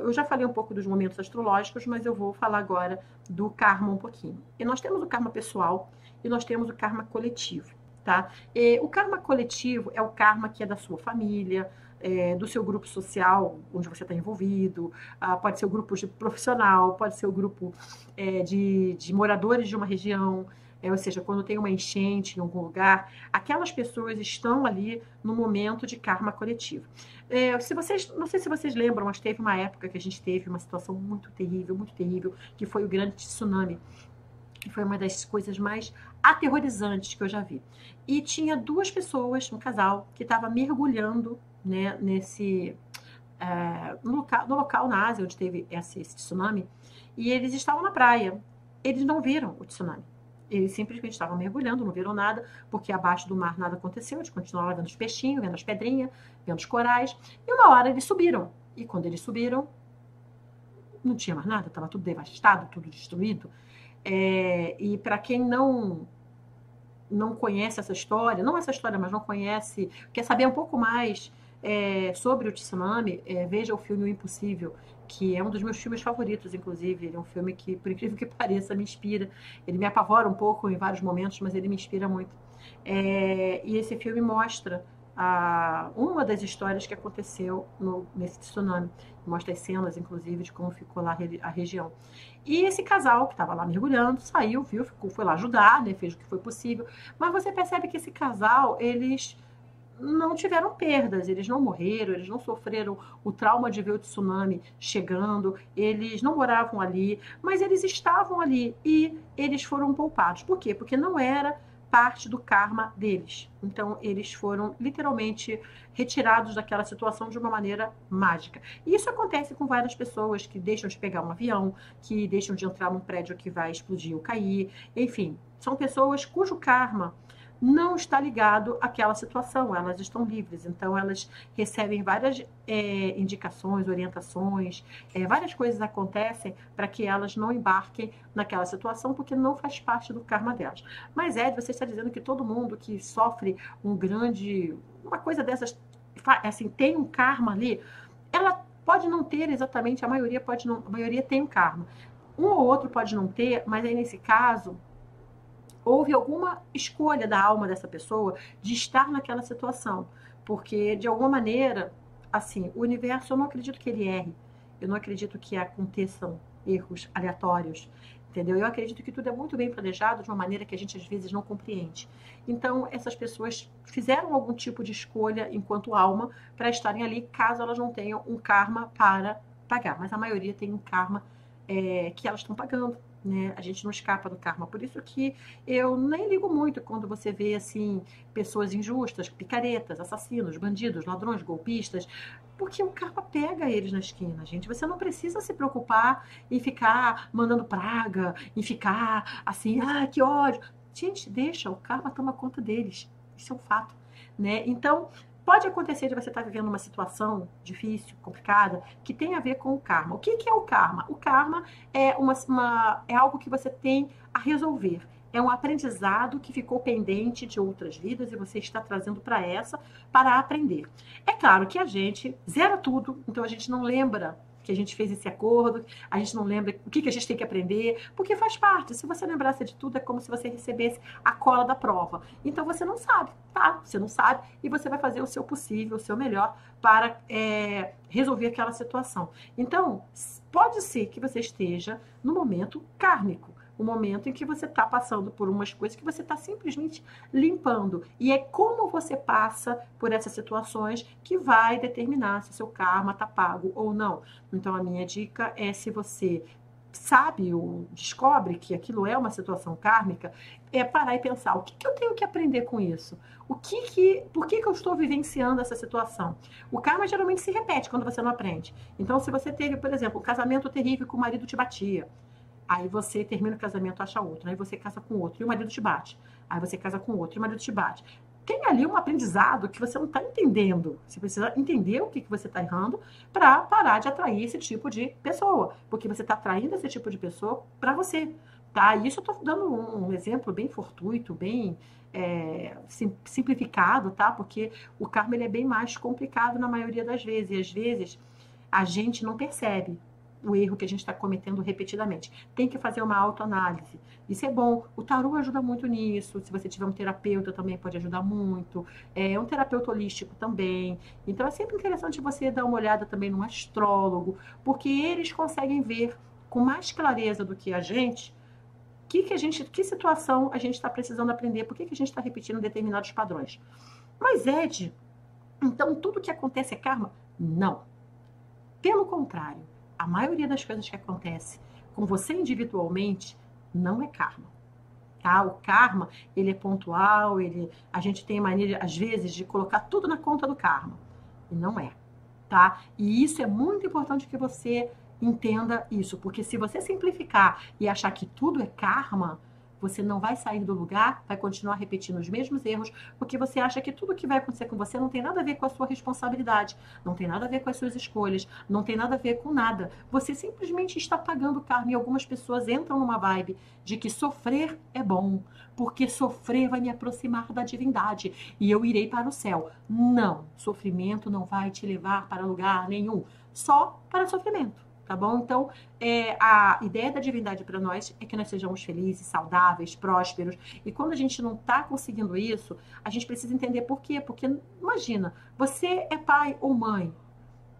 eu já falei um pouco dos momentos astrológicos, mas eu vou falar agora do karma um pouquinho. E nós temos o karma pessoal e nós temos o karma coletivo, tá? E o karma coletivo é o karma que é da sua família, do seu grupo social onde você está envolvido, pode ser o grupo profissional, pode ser o grupo de moradores de uma região, ou seja, quando tem uma enchente em algum lugar, aquelas pessoas estão ali no momento de karma coletivo. Não sei se vocês lembram, mas teve uma época que a gente teve uma situação muito terrível, que foi o grande tsunami, que foi uma das coisas mais aterrorizantes que eu já vi. E tinha duas pessoas, um casal, que estava mergulhando, né, no local na Ásia onde teve esse tsunami, e eles estavam na praia. Eles não viram o tsunami. Eles simplesmente estavam mergulhando, não viram nada, porque abaixo do mar nada aconteceu. Eles continuaram vendo os peixinhos, vendo as pedrinhas, vendo os corais. E uma hora eles subiram. E quando eles subiram, não tinha mais nada, estava tudo devastado, tudo destruído. E para quem não conhece essa história, não essa história, mas não conhece, quer saber um pouco mais sobre o tsunami, veja o filme O Impossível, que é um dos meus filmes favoritos, inclusive. Ele é um filme que, por incrível que pareça, me inspira. Ele me apavora um pouco em vários momentos, mas ele me inspira muito. E esse filme mostra uma das histórias que aconteceu nesse tsunami. Mostra as cenas, inclusive, de como ficou lá a região. E esse casal que estava lá mergulhando, saiu, viu, foi lá ajudar, né, fez o que foi possível. Mas você percebe que esse casal, eles não tiveram perdas, eles não morreram, eles não sofreram o trauma de ver o tsunami chegando, eles não moravam ali, mas eles estavam ali e eles foram poupados. Por quê? Porque não era parte do karma deles. Então, eles foram literalmente retirados daquela situação de uma maneira mágica. E isso acontece com várias pessoas que deixam de pegar um avião, que deixam de entrar num prédio que vai explodir ou cair. Enfim, são pessoas cujo karma não está ligado àquela situação, elas estão livres, então elas recebem várias indicações, orientações, várias coisas acontecem para que elas não embarquem naquela situação, porque não faz parte do karma delas. Mas Ed, você está dizendo que todo mundo que sofre uma coisa dessas, assim, tem um karma ali, ela pode não ter exatamente, a maioria tem um karma. Um ou outro pode não ter, mas aí nesse caso houve alguma escolha da alma dessa pessoa de estar naquela situação. Porque, de alguma maneira, assim, o universo, eu não acredito que ele erre. Eu não acredito que aconteçam erros aleatórios. Entendeu? Eu acredito que tudo é muito bem planejado de uma maneira que a gente, às vezes, não compreende. Então, essas pessoas fizeram algum tipo de escolha enquanto alma para estarem ali, caso elas não tenham um karma para pagar. Mas a maioria tem um karma que elas estão pagando. Né? A gente não escapa do karma. Por isso que eu nem ligo muito quando você vê assim pessoas injustas, picaretas, assassinos, bandidos, ladrões, golpistas, porque o karma pega eles na esquina, gente. Você não precisa se preocupar em ficar mandando praga, em ficar assim, que ódio. Gente, deixa, o karma toma conta deles. Isso é um fato, né? Então, pode acontecer de você estar vivendo uma situação difícil, complicada, que tem a ver com o karma. O que é o karma? O karma é, é algo que você tem a resolver. É um aprendizado que ficou pendente de outras vidas e você está trazendo para essa para aprender. É claro que a gente zera tudo, então a gente não lembra que a gente fez esse acordo, a gente não lembra o que a gente tem que aprender, porque faz parte. Se você lembrasse de tudo, é como se você recebesse a cola da prova. Então você não sabe, tá? Você não sabe e você vai fazer o seu possível, o seu melhor para resolver aquela situação. Então, pode ser que você esteja no momento kármico, o momento em que você está passando por umas coisas que você está simplesmente limpando. E é como você passa por essas situações que vai determinar se o seu karma está pago ou não. Então, a minha dica é, se você sabe ou descobre que aquilo é uma situação kármica, é parar e pensar, o que eu tenho que aprender com isso? Por que eu estou vivenciando essa situação? O karma geralmente se repete quando você não aprende. Então, se você teve, por exemplo, um casamento terrível que o marido te batia, aí você termina o casamento, acha outro, aí você casa com outro e o marido te bate. Aí você casa com outro e o marido te bate. Tem ali um aprendizado que você não está entendendo. Você precisa entender o que você está errando para parar de atrair esse tipo de pessoa. Porque você está atraindo esse tipo de pessoa para você. Tá? E isso eu estou dando um exemplo bem fortuito, bem simplificado, tá? Porque o karma ele é bem mais complicado na maioria das vezes. E às vezes a gente não percebe o erro que a gente está cometendo repetidamente. Tem que fazer uma autoanálise. Isso é bom. O tarô ajuda muito nisso. Se você tiver um terapeuta, também pode ajudar muito. É um terapeuta holístico também. Então, é sempre interessante você dar uma olhada também num astrólogo, porque eles conseguem ver com mais clareza do que a gente que situação a gente está precisando aprender, por que a gente está repetindo determinados padrões. Mas, Ed, então tudo que acontece é karma? Não. Pelo contrário, a maioria das coisas que acontece com você individualmente não é karma. Tá? O karma, ele é pontual, a gente tem mania, às vezes, de colocar tudo na conta do karma. E não é. Tá? E isso é muito importante que você entenda isso, porque se você simplificar e achar que tudo é karma, você não vai sair do lugar, vai continuar repetindo os mesmos erros, porque você acha que tudo que vai acontecer com você não tem nada a ver com a sua responsabilidade, não tem nada a ver com as suas escolhas, não tem nada a ver com nada. Você simplesmente está pagando karma e algumas pessoas entram numa vibe de que sofrer é bom, porque sofrer vai me aproximar da divindade e eu irei para o céu. Não, sofrimento não vai te levar para lugar nenhum, só para sofrimento. Tá bom? Então, a ideia da divindade para nós é que nós sejamos felizes, saudáveis, prósperos. E quando a gente não está conseguindo isso, a gente precisa entender por quê. Porque, imagina, você é pai ou mãe,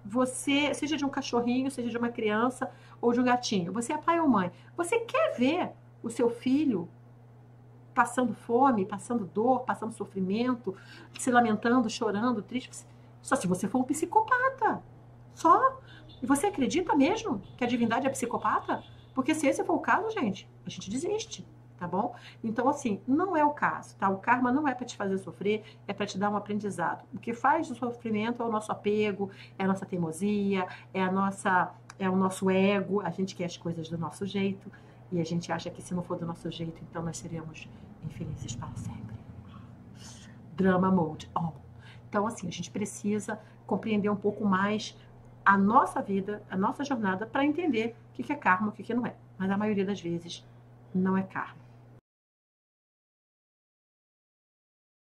você, seja de um cachorrinho, seja de uma criança ou de um gatinho, você é pai ou mãe, você quer ver o seu filho passando fome, passando dor, passando sofrimento, se lamentando, chorando, triste? Só se você for um psicopata. Só. E você acredita mesmo que a divindade é psicopata? Porque se esse for o caso, gente, a gente desiste, tá bom? Então, assim, não é o caso, tá? O karma não é para te fazer sofrer, é para te dar um aprendizado. O que faz o sofrimento é o nosso apego, é a nossa teimosia, é o nosso ego. A gente quer as coisas do nosso jeito e a gente acha que se não for do nosso jeito, então nós seremos infelizes para sempre. Drama mode on. Então, assim, a gente precisa compreender um pouco mais a nossa vida, a nossa jornada, para entender o que é karma, o que não é. Mas a maioria das vezes não é karma.